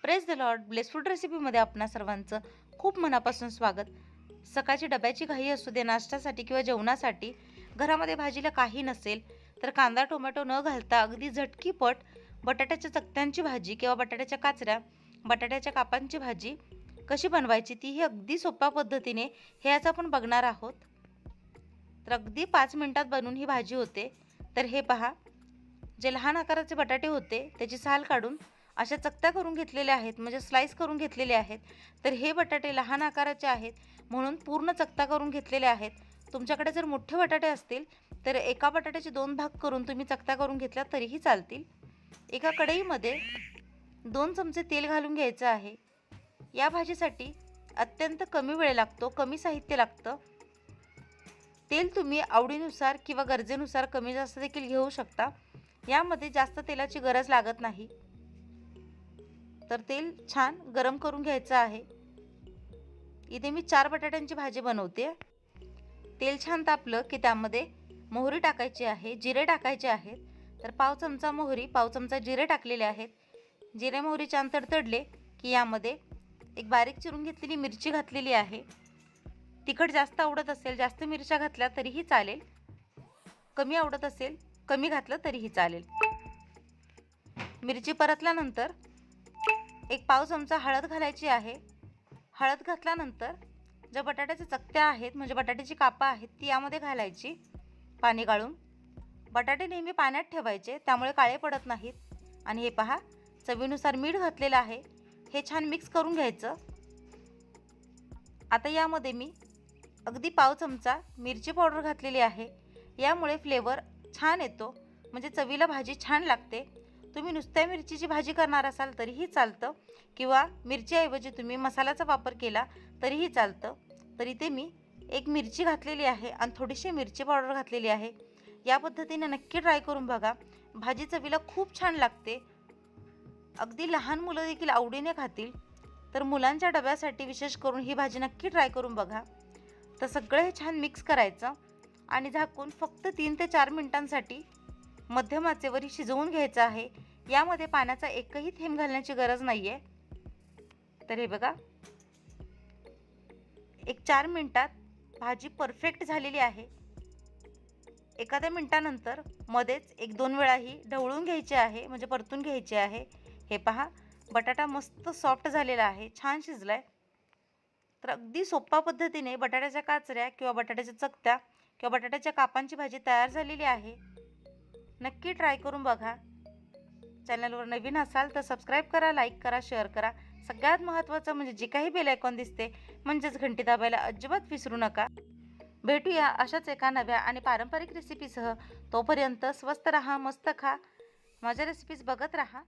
Praise the Lord. Bless food रेसिपीमध्ये आपणा सर्वांचं खूप मनापासून स्वागत. सकाळची डब्याची घाई असू दे, नाश्त्यासाठी किंवा जेवणासाठी घरामध्ये भाजीला काही नसेल तर कांदा टोमॅटो न घालता अगदी झटकीपट बटाट्याच्या चकत्यांची भाजी किंवा बटाट्याच्या काचऱ्या, बटाट्याच्या कापांची भाजी कशी बनवायची तीही अगदी सोप्या पद्धतीने हे आज आपण बघणार आहोत. तर अगदी 5 मिनिटात बनवून ही भाजी होते. तर हे पहा, जे लहान आकाराचे बटाटे होते त्याची साल काढून अशा चकत्या करून घेतलेल्या आहेत, म्हणजे स्लाइस करून घेतलेले आहेत. तर हे बटाटे लहान आकाराचे आहेत म्हणून पूर्ण चकत्या करून घेतलेले आहेत. तुमच्याकडे जर मोठे बटाटे असतील तर एका बटाट्याचे 2 भाग करून तुम्ही चकत्या करून घेतल्या तरीही चालतील. एका कढईमध्ये 2 चमचे तेल घालून घ्यायचं आहे. या भाजीसाठी अत्यंत कमी वेळ लागतो, कमी साहित्य लागतं. तेल तुम्ही आवडीनुसार किंवा गरजेनुसार कमी जास्त देखील घेऊ शकता. यामध्ये जास्त तेलाची गरज लागत नाही. तर तेल छान गरम करून घ्यायचं आहे. इथे मी 4 बटाट्यांची भाजी बनवते. तेल छान तापलं की त्यामध्ये मोहरी टाकायची आहे, जिरे टाकायचे आहेत. तर पाव चमचा मोहरी, पाव चमचा जिरे टाकलेले आहेत. जिरे मोहरी छान तडतडले की यामध्ये एक बारीक चिरून घेतलेली मिरची घातलेली आहे. तिखट जास्त आवडत असेल जास्त मिरच्या घातल्या तरीही चालेल, कमी आवडत असेल कमी घातलं तरीही चालेल. मिरची परतल्यानंतर एक पाव चमचा हळद घालायची आहे. हळद घातल्यानंतर ज्या बटाट्याच्या चकत्या आहेत म्हणजे बटाट्याची कापं आहेत ती यामध्ये घालायची पाणी गाळून. बटाटे नेहमी पाण्यात ठेवायचे, त्यामुळे काळे पडत नाहीत. आणि हे पहा, चवीनुसार मीठ घातलेलं आहे. हे छान मिक्स करून घ्यायचं. आता यामध्ये मी अगदी पाव चमचा मिरची पावडर घातलेली आहे. यामुळे फ्लेवर छान येतो, म्हणजे चवीला भाजी छान लागते. तुम्ही नुसत्या मिरचीची भाजी करणार असाल तरीही चालतं किंवा मिरचीऐवजी तुम्ही मसाल्याचा वापर केला तरीही चालतं. तर इथे मी एक मिरची घातलेली आहे आणि थोडीशी मिरची पावडर घातलेली आहे. या पद्धतीने नक्की ट्राय करून बघा. भाजी चवीला खूप छान लागते. अगदी लहान मुलं देखील आवडीने खातील. तर मुलांच्या डब्यासाठी विशेष करून ही भाजी नक्की ट्राय करून बघा. तर सगळं हे छान मिक्स करायचं आणि झाकून फक्त 3 ते 4 मिनिटांसाठी मध्यम आचेवर शिजवून घ्यायचं आहे. यामध्ये पाण्याचा एकही थेंब घालण्याची गरज नाही आहे. तर हे बघा, एक 4 मिनिटात भाजी परफेक्ट झालेली आहे. एखाद्या मिनिटानंतर मध्येच 1-2 वेळा ही ढवळून घ्यायची आहे, म्हणजे परतून घ्यायची आहे. हे पहा, बटाटा मस्त सॉफ्ट झालेला आहे, छान शिजला आहे. तर अगदी सोप्या पद्धतीने बटाट्याच्या काचऱ्या किंवा बटाट्याच्या चकत्या किंवा बटाट्याच्या कापांची भाजी तयार झालेली आहे. नक्की ट्राय करून बघा. चॅनलवर नवीन असाल तर सबस्क्राईब करा, लाईक करा, शेअर करा. सगळ्यात महत्त्वाचं म्हणजे जे काही बेल आयकॉन दिसते म्हणजेच घंटी दाबायला अजिबात विसरू नका. भेटूया अशाच एका नव्या आणि पारंपरिक रेसिपीसह. तोपर्यंत स्वस्त रहा, मस्त खा, माझ्या रेसिपीज बघत रहा.